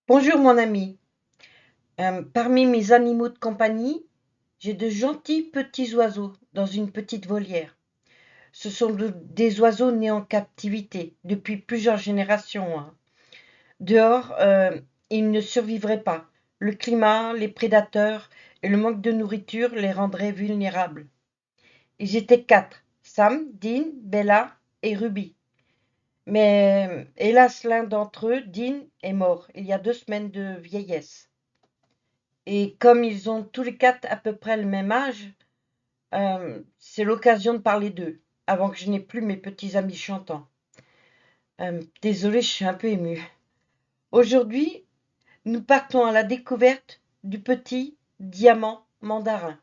Bonjour mon ami. Parmi mes animaux de compagnie, j'ai de gentils petits oiseaux dans une petite volière. Ce sont des oiseaux nés en captivité depuis plusieurs générations, hein. Dehors, ils ne survivraient pas. Le climat, les prédateurs et le manque de nourriture les rendraient vulnérables. Ils étaient 4, Sam, Dean, Bella et Ruby. Mais hélas, l'un d'entre eux, Dean, est mort il y a 2 semaines de vieillesse. Et comme ils ont tous les 4 à peu près le même âge, c'est l'occasion de parler d'eux, avant que je n'ai plus mes petits amis chantants. Désolée, je suis un peu émue. Aujourd'hui, nous partons à la découverte du petit diamant mandarin.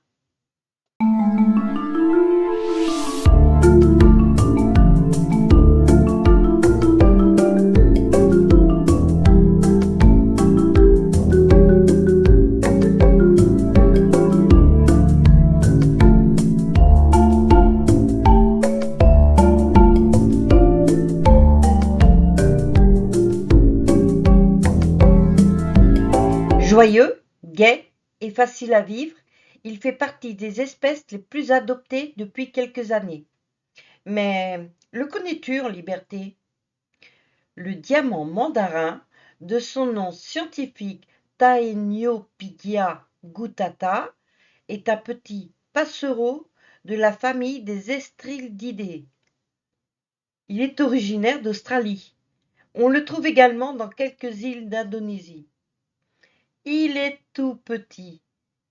Joyeux, gai et facile à vivre, il fait partie des espèces les plus adoptées depuis quelques années. Mais le connais-tu en liberté? Le diamant mandarin, de son nom scientifique Taeniopidia guttata, est un petit passereau de la famille des Estrildidés. Il est originaire d'Australie. On le trouve également dans quelques îles d'Indonésie. Il est tout petit.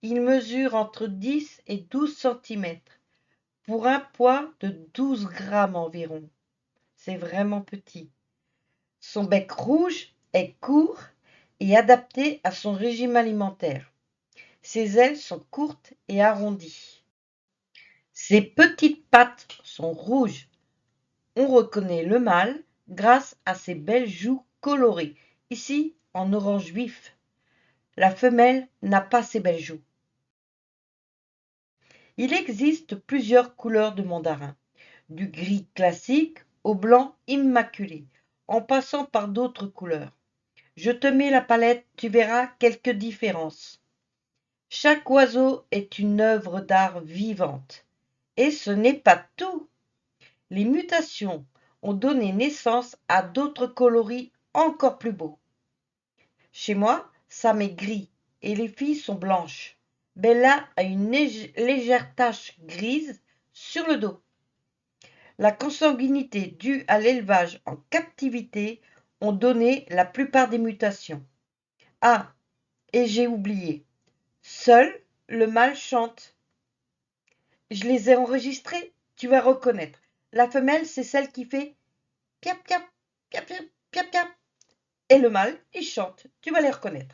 Il mesure entre 10 et 12 centimètres pour un poids de 12 grammes environ. C'est vraiment petit. Son bec rouge est court et adapté à son régime alimentaire. Ses ailes sont courtes et arrondies. Ses petites pattes sont rouges. On reconnaît le mâle grâce à ses belles joues colorées, ici en orange vif. La femelle n'a pas ces belles joues. Il existe plusieurs couleurs de mandarin, du gris classique au blanc immaculé, en passant par d'autres couleurs. Je te mets la palette, tu verras quelques différences. Chaque oiseau est une œuvre d'art vivante. Et ce n'est pas tout. Les mutations ont donné naissance à d'autres coloris encore plus beaux. Chez moi, Sam est gris et les filles sont blanches. Bella a une légère tache grise sur le dos. La consanguinité due à l'élevage en captivité ont donné la plupart des mutations. Ah, et j'ai oublié. Seul le mâle chante. Je les ai enregistrés, tu vas reconnaître. La femelle, c'est celle qui fait piap piap, piap piap, piap piap. Et le mâle, il chante, tu vas les reconnaître.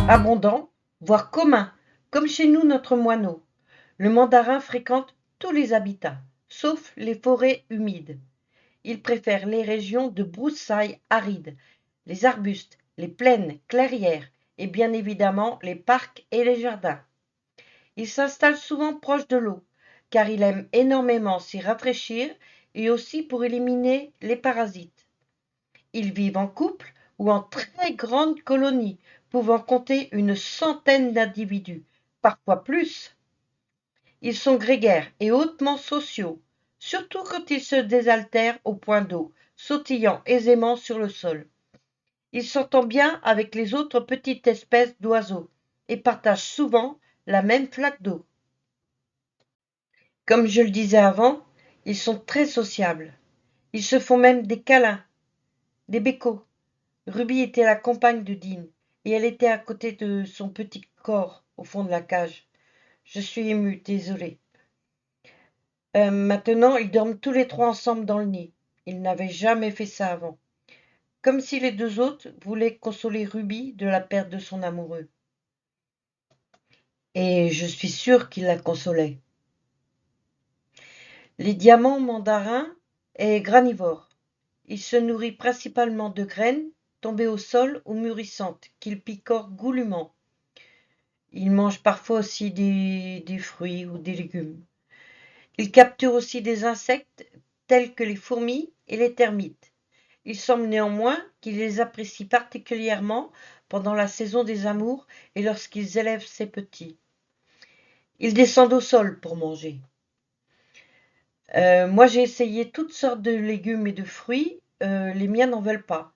Abondant, voire commun, comme chez nous notre moineau. Le mandarin fréquente tous les habitats, sauf les forêts humides. Il préfère les régions de broussailles arides, les arbustes, les plaines, clairières et bien évidemment les parcs et les jardins. Il s'installe souvent proche de l'eau, car il aime énormément s'y rafraîchir et aussi pour éliminer les parasites. Ils vivent en couple ou en très grandes colonies, pouvant compter une centaine d'individus, parfois plus. Ils sont grégaires et hautement sociaux, surtout quand ils se désaltèrent au point d'eau, sautillant aisément sur le sol. Ils s'entendent bien avec les autres petites espèces d'oiseaux et partagent souvent la même flaque d'eau. Comme je le disais avant, ils sont très sociables. Ils se font même des câlins, des bécos. Ruby était la compagne de Dean, et elle était à côté de son petit corps au fond de la cage. Je suis émue, désolée. Maintenant, ils dorment tous les trois ensemble dans le nid. Ils n'avaient jamais fait ça avant. comme si les deux autres voulaient consoler Ruby de la perte de son amoureux. Et je suis sûre qu'il la consolait. Les diamants mandarins est granivore. Il se nourrit principalement de graines tombées au sol ou mûrissantes, qu'il picore goulûment. Il mange parfois aussi des fruits ou des légumes. Il capture aussi des insectes tels que les fourmis et les termites. Il semble néanmoins qu'il les apprécie particulièrement pendant la saison des amours et lorsqu'ils élèvent ses petits. Ils descendent au sol pour manger. Moi, j'ai essayé toutes sortes de légumes et de fruits. Les miens n'en veulent pas.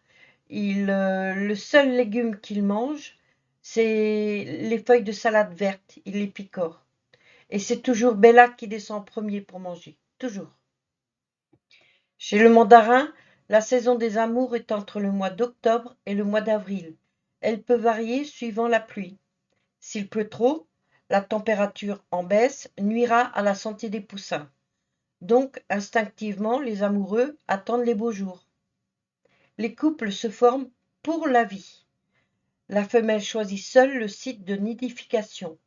Le seul légume qu'ils mangent, c'est les feuilles de salade verte. Ils les picorent. Et c'est toujours Bella qui descend en premier pour manger. Toujours. Chez le mandarin, la saison des amours est entre le mois d'octobre et le mois d'avril. Elle peut varier suivant la pluie. S'il pleut trop, la température en baisse nuira à la santé des poussins. Donc, instinctivement, les amoureux attendent les beaux jours. Les couples se forment pour la vie. La femelle choisit seule le site de nidification.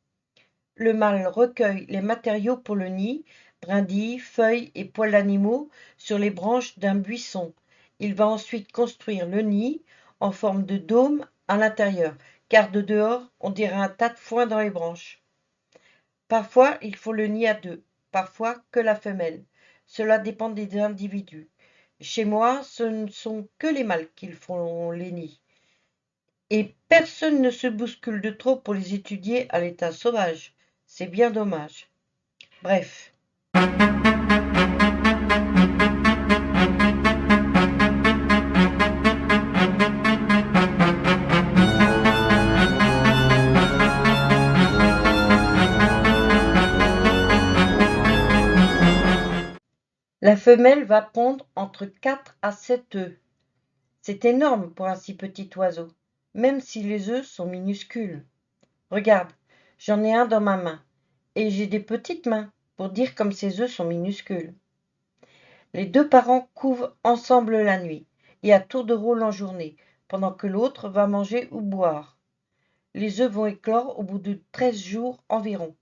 Le mâle recueille les matériaux pour le nid, brindilles, feuilles et poils d'animaux sur les branches d'un buisson. Il va ensuite construire le nid en forme de dôme à l'intérieur, car de dehors, on dirait un tas de foin dans les branches. Parfois, il faut le nid à deux, parfois que la femelle. Cela dépend des individus. Chez moi, ce ne sont que les mâles qui font les nids. Et personne ne se bouscule de trop pour les étudier à l'état sauvage. C'est bien dommage. Bref. La femelle va pondre entre 4 à 7 œufs. C'est énorme pour un si petit oiseau, même si les œufs sont minuscules. Regarde, j'en ai un dans ma main, et j'ai des petites mains, pour dire comme ces œufs sont minuscules. Les deux parents couvent ensemble la nuit, et à tour de rôle en journée, pendant que l'autre va manger ou boire. Les œufs vont éclore au bout de 13 jours environ.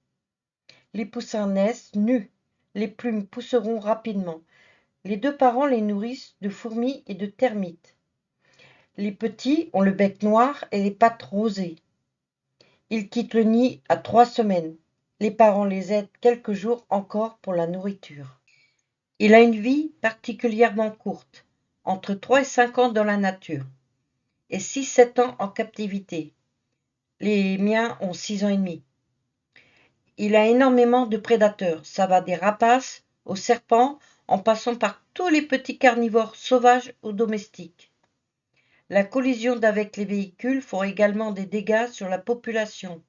Les poussins naissent nus, les plumes pousseront rapidement. Les deux parents les nourrissent de fourmis et de termites. Les petits ont le bec noir et les pattes rosées. Ils quittent le nid à 3 semaines. Les parents les aident quelques jours encore pour la nourriture. Il a une vie particulièrement courte, entre 3 et 5 ans dans la nature, et 6-7 ans en captivité. Les miens ont 6 ans et demi. Il a énormément de prédateurs, ça va des rapaces aux serpents, en passant par tous les petits carnivores sauvages ou domestiques. La collision d'avec les véhicules font également des dégâts sur la population.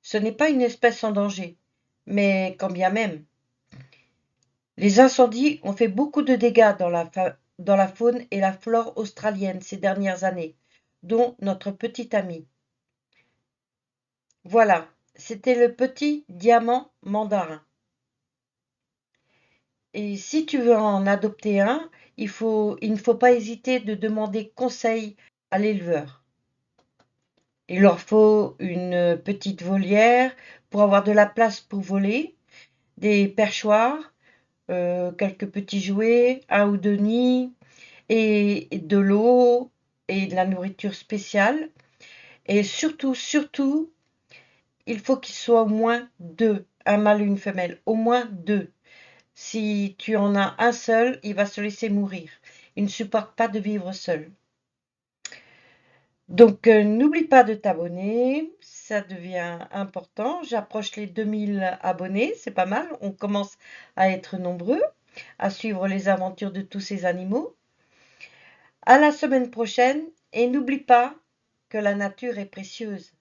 Ce n'est pas une espèce en danger, mais quand bien même. Les incendies ont fait beaucoup de dégâts dans la faune et la flore australienne ces dernières années, dont notre petit ami. Voilà, c'était le petit diamant mandarin. Et si tu veux en adopter un, il ne faut pas hésiter de demander conseil à l'éleveur. Il leur faut une petite volière pour avoir de la place pour voler, des perchoirs, quelques petits jouets, un ou deux nids, et de l'eau et de la nourriture spéciale. Et surtout, il faut qu'il soit au moins 2, un mâle et une femelle, au moins 2. Si tu en as un seul, il va se laisser mourir. Il ne supporte pas de vivre seul. Donc, n'oublie pas de t'abonner, ça devient important. J'approche les 2000 abonnés, c'est pas mal. On commence à être nombreux, à suivre les aventures de tous ces animaux. À la semaine prochaine, et n'oublie pas que la nature est précieuse.